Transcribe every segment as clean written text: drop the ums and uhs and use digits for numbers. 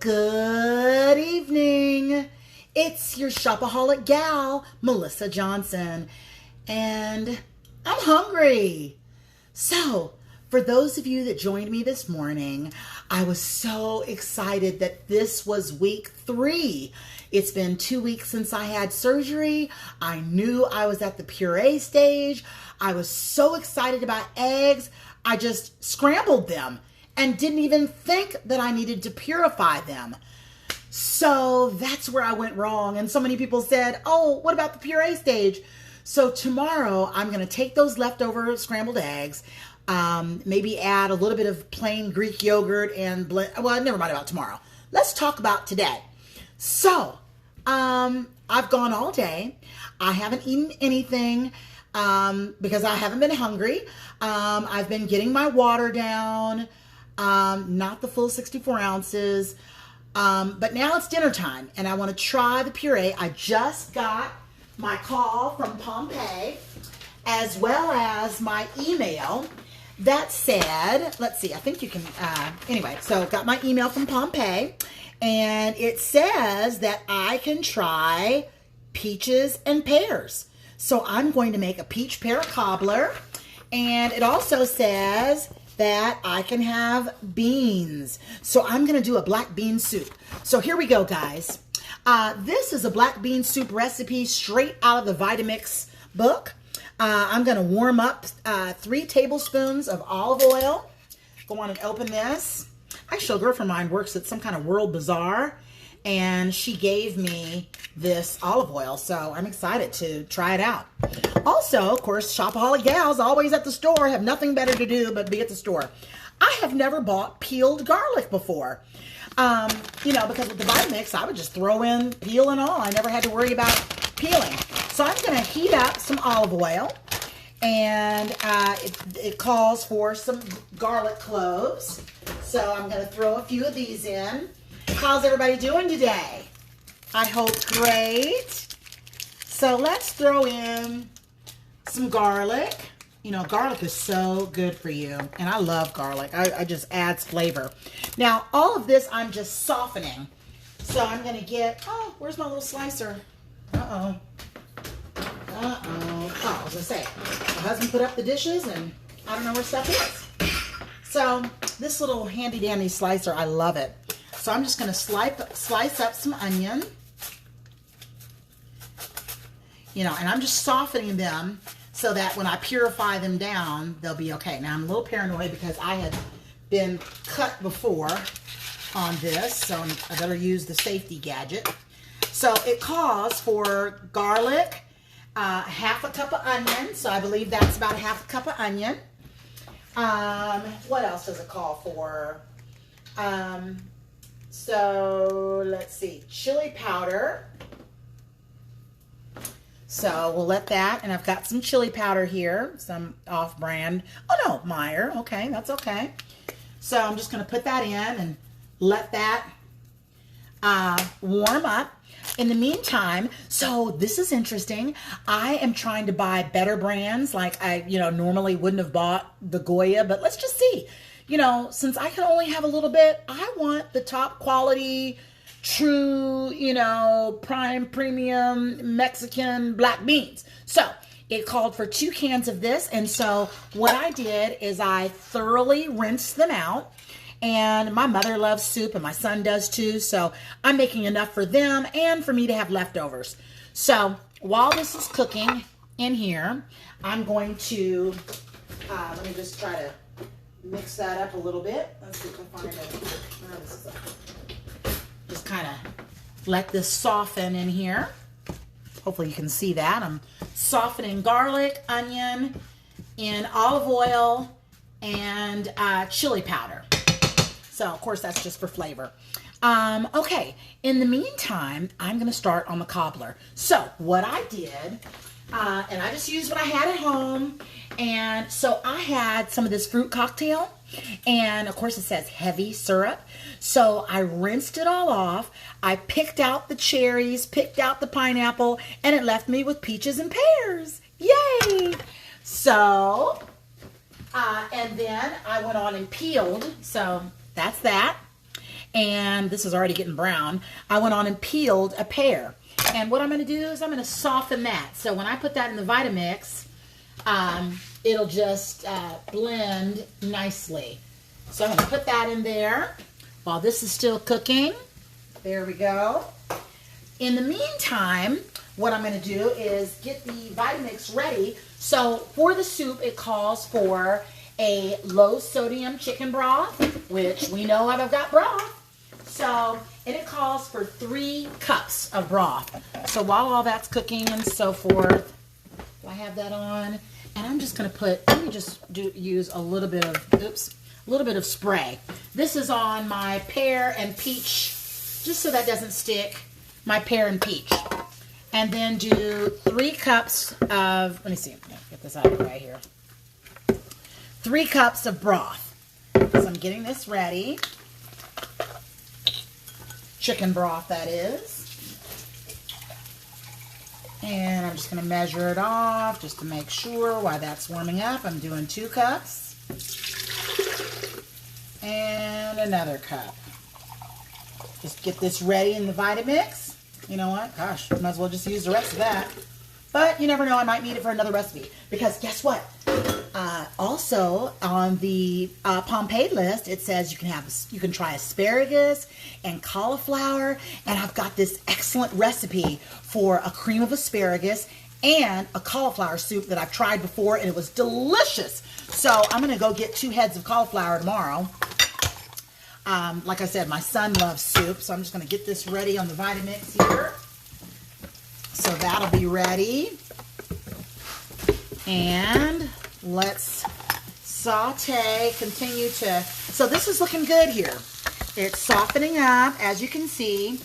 Good evening. It's your shopaholic gal, Melissa Johnson, and I'm hungry. So, for those of you that joined me this morning, I was so excited that this was week 3. It's been 2 weeks since I had surgery. I knew I was at the puree stage. I was so excited about eggs. I just scrambled them and didn't even think that I needed to purify them. So that's where I went wrong. And so many people said, oh, what about the puree stage? So tomorrow I'm going to take those leftover scrambled eggs, maybe add a little bit of plain Greek yogurt and blend. Well, never mind about tomorrow. Let's talk about today. So I've gone all day. I haven't eaten anything because I haven't been hungry. I've been getting my water down. Not the full 64 ounces. But now it's dinner time and I want to try the puree. I just got my call from Pompeii as well as my email that said, let's see, I think you can, anyway, so got my email from Pompeii and it says that I can try peaches and pears. So I'm going to make a peach pear cobbler, and it also says that I can have beans. So I'm going to do a black bean soup. So here we go, guys. This is a black bean soup recipe straight out of the Vitamix book. I'm going to warm up 3 tablespoons of olive oil. Go on and open this. Actually, a girlfriend of mine works at some kind of World Bazaar, and she gave me this olive oil, so I'm excited to try it out. Also, of course, shopaholic gals always at the store have nothing better to do but be at the store. I have never bought peeled garlic before. You know, because with the Vitamix, I would just throw in peel and all. I never had to worry about peeling. So I'm going to heat up some olive oil, and it calls for some garlic cloves. So I'm going to throw a few of these in. How's everybody doing today? I hope great. So let's throw in some garlic. You know, garlic is so good for you, and I love garlic. I just adds flavor. Now, all of this I'm just softening. So I'm going to get, oh, where's my little slicer? Uh-oh. Oh, I was going to say, my husband put up the dishes, and I don't know where stuff is. So this little handy-dandy slicer, I love it. So I'm just going to slice up some onion. You know, and I'm just softening them so that when I purify them down, they'll be okay. Now, I'm a little paranoid because I had been cut before on this, so I better use the safety gadget. So it calls for garlic, half a cup of onion. So I believe that's about half a cup of onion. What else does it call for? So let's see, chili powder. So we'll let that, and I've got some chili powder here, some off-brand. Oh no, Meyer, okay, that's okay. So I'm just gonna put that in and let that warm up. In the meantime, so this is interesting. I am trying to buy better brands, like I, normally wouldn't have bought the Goya, but let's just see. Since I can only have a little bit, I want the top quality, true, prime premium Mexican black beans. So it called for 2 cans of this. And so what I did is I thoroughly rinsed them out. And my mother loves soup and my son does too. So I'm making enough for them and for me to have leftovers. So while this is cooking in here, I'm going to, let me just try to mix that up a little bit. Let's see if I find it. Just kind of let this soften in here. Hopefully you can see that. I'm softening garlic, onion, in olive oil, and chili powder. So, of course, that's just for flavor. Okay, in the meantime, I'm going to start on the cobbler. So, what I did, and I just used what I had at home, and so I had some of this fruit cocktail, and of course it says heavy syrup. So I rinsed it all off. I picked out the cherries, picked out the pineapple, and it left me with peaches and pears. Yay! So, and then I went on and peeled. So that's that. and this is already getting brown, I went on and peeled a pear. And what I'm going to do is I'm going to soften that. So when I put that in the Vitamix, it'll just blend nicely. So I'm going to put that in there while this is still cooking. There we go. In the meantime, what I'm going to do is get the Vitamix ready. So for the soup, it calls for a low sodium chicken broth, which we know I've got broth. So, and it calls for 3 cups of broth. So while all that's cooking and so forth, I have that on, and I'm just going to put, let me just use a little bit of, a little bit of spray. This is on my pear and peach, just so that doesn't stick, my pear and peach. And then do 3 cups of, let me see, get this out of the way here. 3 cups of broth. So I'm getting this ready. Chicken broth, that is. And I'm just going to measure it off just to make sure while that's warming up. I'm doing 2 cups. And another cup. Just get this ready in the Vitamix. You know what? Gosh, might as well just use the rest of that. But you never know, I might need it for another recipe. Because guess what? Also on the Pompeii list, it says you can try asparagus and cauliflower, and I've got this excellent recipe for a cream of asparagus and a cauliflower soup that I've tried before, and it was delicious. So I'm going to go get 2 heads of cauliflower tomorrow. Like I said, my son loves soup, so I'm just going to get this ready on the Vitamix here. So that'll be ready. And let's saute, continue to, so this is looking good here. It's softening up, as you can see.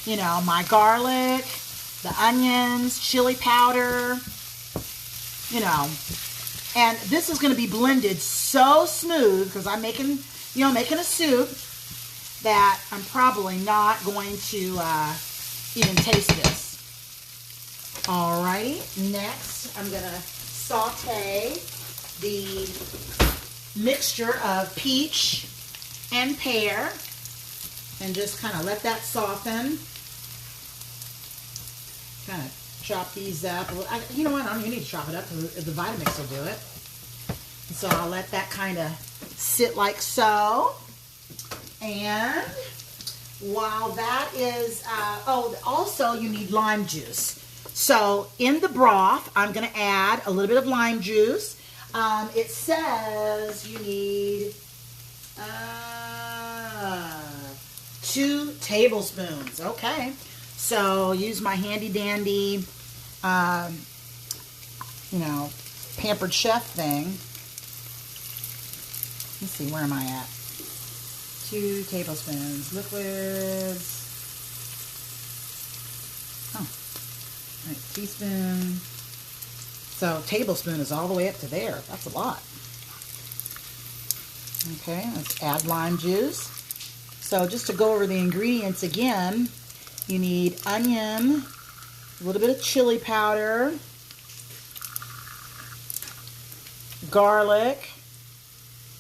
You know, my garlic, the onions, chili powder, you know. And this is going to be blended so smooth because I'm making a soup that I'm probably not going to even taste this. Alrighty, next I'm going to saute the mixture of peach and pear and just kind of let that soften. Kind of chop these up. You know what? I don't even need to chop it up because the Vitamix will do it. So I'll let that kind of sit like so. And while that is, also you need lime juice. So in the broth, I'm going to add a little bit of lime juice. It says you need 2 tablespoons. Okay. So use my handy dandy, pampered chef thing. Let's see, where am I at? 2 tablespoons. Liquids. Oh. All right, teaspoon. So tablespoon is all the way up to there. That's a lot. Okay, let's add lime juice. So just to go over the ingredients again, you need onion, a little bit of chili powder, garlic.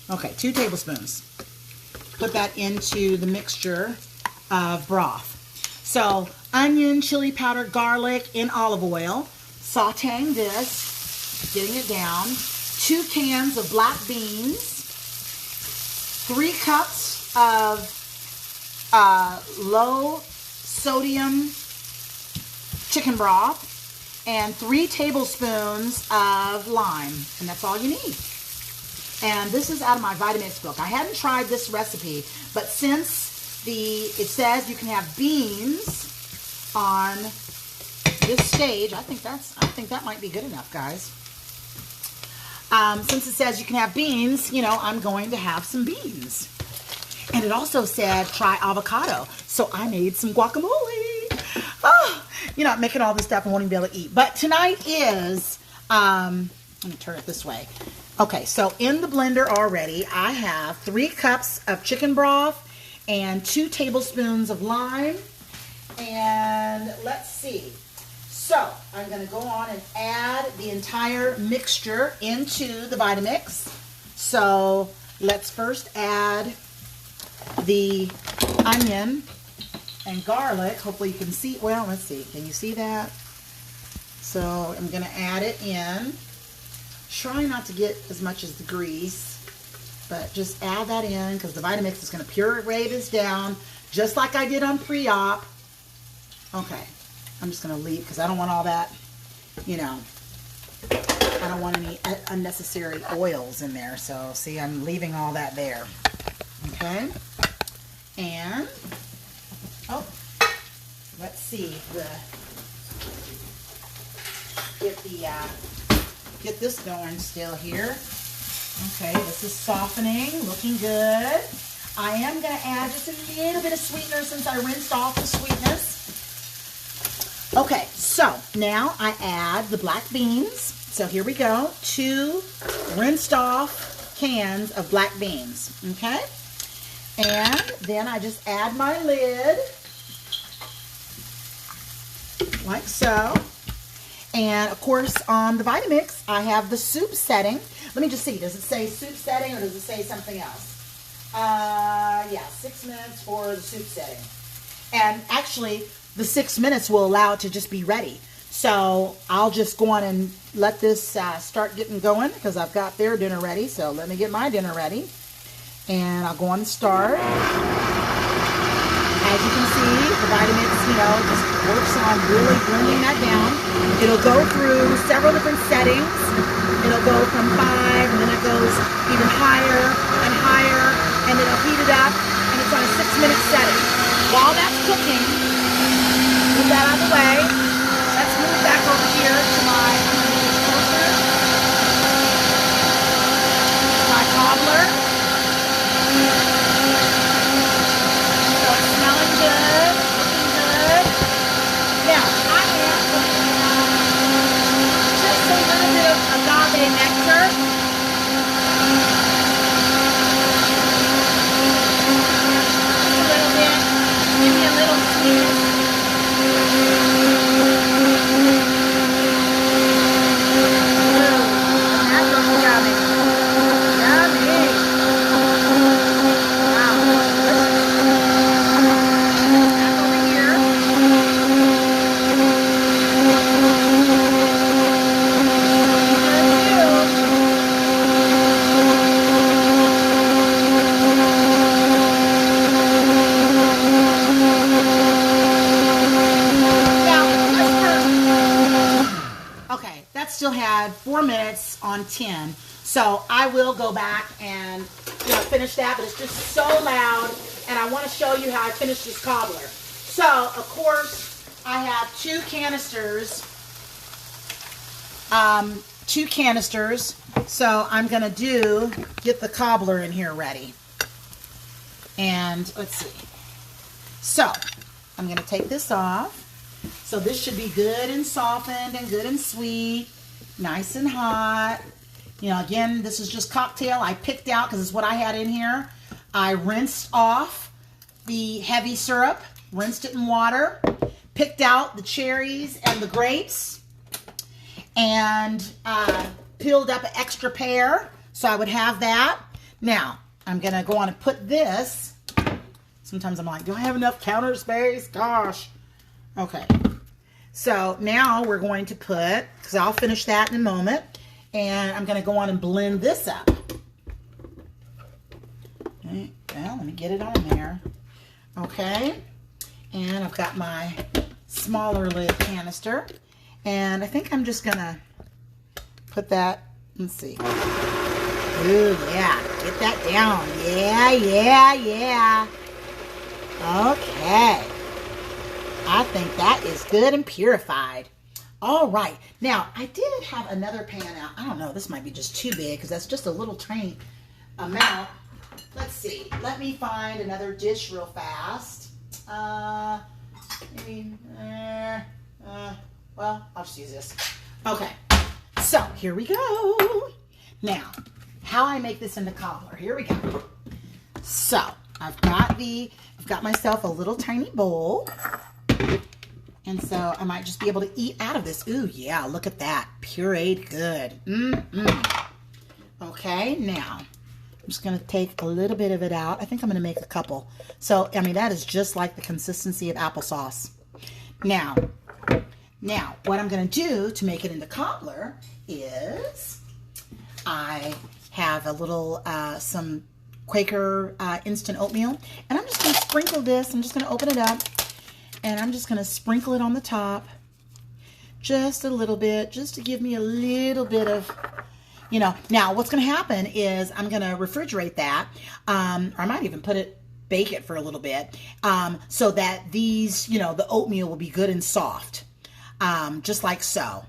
Okay, 2 tablespoons. Put that into the mixture of broth. So onion, chili powder, garlic in olive oil. Sauteing this, getting it down. 2 cans of black beans. 3 cups of low sodium chicken broth. And 3 tablespoons of lime. And that's all you need. And this is out of my Vitamix book. I hadn't tried this recipe, but since it says you can have beans on this stage, I think that might be good enough, guys. Since it says you can have beans, I'm going to have some beans. And it also said try avocado, so I made some guacamole. Oh, I'm making all this stuff and won't even be able to eat. But tonight is, let me turn it this way. Okay, so in the blender already, I have 3 cups of chicken broth and 2 tablespoons of lime. And let's see. So I'm going to go on and add the entire mixture into the Vitamix. So let's first add the onion and garlic. Hopefully you can see, well, let's see, can you see that? So I'm gonna add it in. Try not to get as much as the grease, but just add that in because the Vitamix is gonna puree this down just like I did on pre-op. Okay, I'm just gonna leave because I don't want all that, you know, I don't want any unnecessary oils in there. So see, I'm leaving all that there. Okay, and oh, let's see, get this going still here. Okay, this is softening, looking good. I am going to add just a little bit of sweetener since I rinsed off the sweetness. Okay, so now I add the black beans. So here we go, 2 rinsed off cans of black beans, okay? And then I just add my lid, like so. And of course, on the Vitamix, I have the soup setting. Let me just see, does it say soup setting or does it say something else? Yeah, 6 minutes for the soup setting. And actually, the 6 minutes will allow it to just be ready. So I'll just go on and let this start getting going because I've got their dinner ready. So let me get my dinner ready. And I'll go on and start. As you can see, the Vitamix, you know, just works on really blending that down. It'll go through several different settings. It'll go from 5, and then it goes even higher and higher, and then it'll heat it up, and it's on a 6-minute setting. While that's cooking, move that out of the way. Let's move back over here to my cobbler. So it's smelling good, looking good. Now, I am putting just a little bit of agave nectar. Just a little bit. Give me a little sweetness. That's looking yummy. Yummy. Wow. Back over here. Still had 4 minutes on 10, so I will go back and finish that, but it's just so loud, and I want to show you how I finish this cobbler. So of course I have 2 canisters, so I'm gonna get the cobbler in here ready, and let's see. So I'm gonna take this off. So this should be good and softened and good and sweet. Nice and hot. You know, again, this is just cocktail. I picked out because it's what I had in here. I rinsed off the heavy syrup, rinsed it in water, picked out the cherries and the grapes, and peeled up an extra pear so I would have that. Now, I'm going to go on and put this. Sometimes I'm like, do I have enough counter space? Gosh. Okay. So now we're going to put, because I'll finish that in a moment, and I'm going to go on and blend this up. Okay, well, let me get it on there. Okay, and I've got my smaller lid canister, and I think I'm just going to put that, let's see. Ooh, yeah, get that down. Yeah, yeah, yeah. Okay. I think that is good and purified. All right. Now, I did have another pan out. I don't know. This might be just too big because that's just a little tiny amount. Let's see. Let me find another dish real fast. Maybe, well, I'll just use this. Okay. So, here we go. Now, how I make this into cobbler. Here we go. So, I've got myself a little tiny bowl. And so I might just be able to eat out of this. Ooh, yeah, look at that. Pureed good. Okay, now I'm just going to take a little bit of it out. I think I'm going to make a couple. So, I mean, that is just like the consistency of applesauce. Now, what I'm going to do to make it into cobbler is I have a little, some Quaker instant oatmeal. And I'm just going to sprinkle this. I'm just going to open it up. And I'm just going to sprinkle it on the top. Just a little bit. Just to give me a little bit of... You know, now what's going to happen is I'm going to refrigerate that, or I might even bake it for a little bit, so that these, you know, the oatmeal will be good and soft, just like so.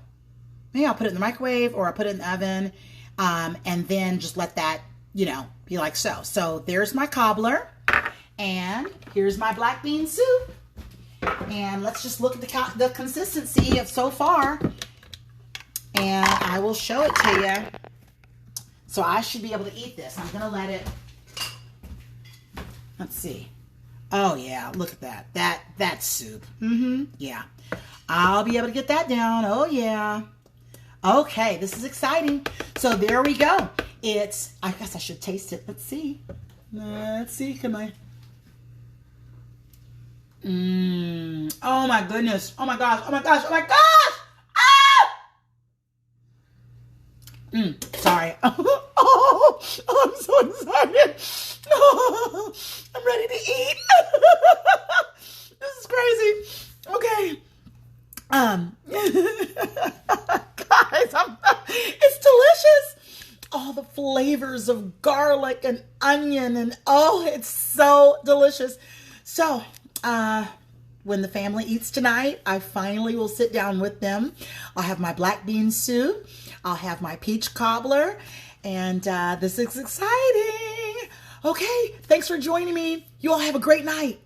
Maybe I'll put it in the microwave or I'll put it in the oven, and then just let that, you know, be like so. So there's my cobbler, and here's my black bean soup, and let's just look at the consistency of so far. And I will show it to you. So I should be able to eat this. I'm going to let it, let's see. Oh yeah, look at that. That's soup. Yeah. I'll be able to get that down. Oh yeah. Okay, this is exciting. So there we go. I guess I should taste it. Let's see. Can I? Oh my goodness. Oh my gosh. Sorry. Oh, I'm so excited. Oh, I'm ready to eat. This is crazy. Okay. Guys, it's delicious. All the flavors of garlic and onion and it's so delicious. So, when the family eats tonight, I finally will sit down with them. I'll have my black bean soup. I'll have my peach cobbler. And this is exciting. Okay, thanks for joining me. You all have a great night.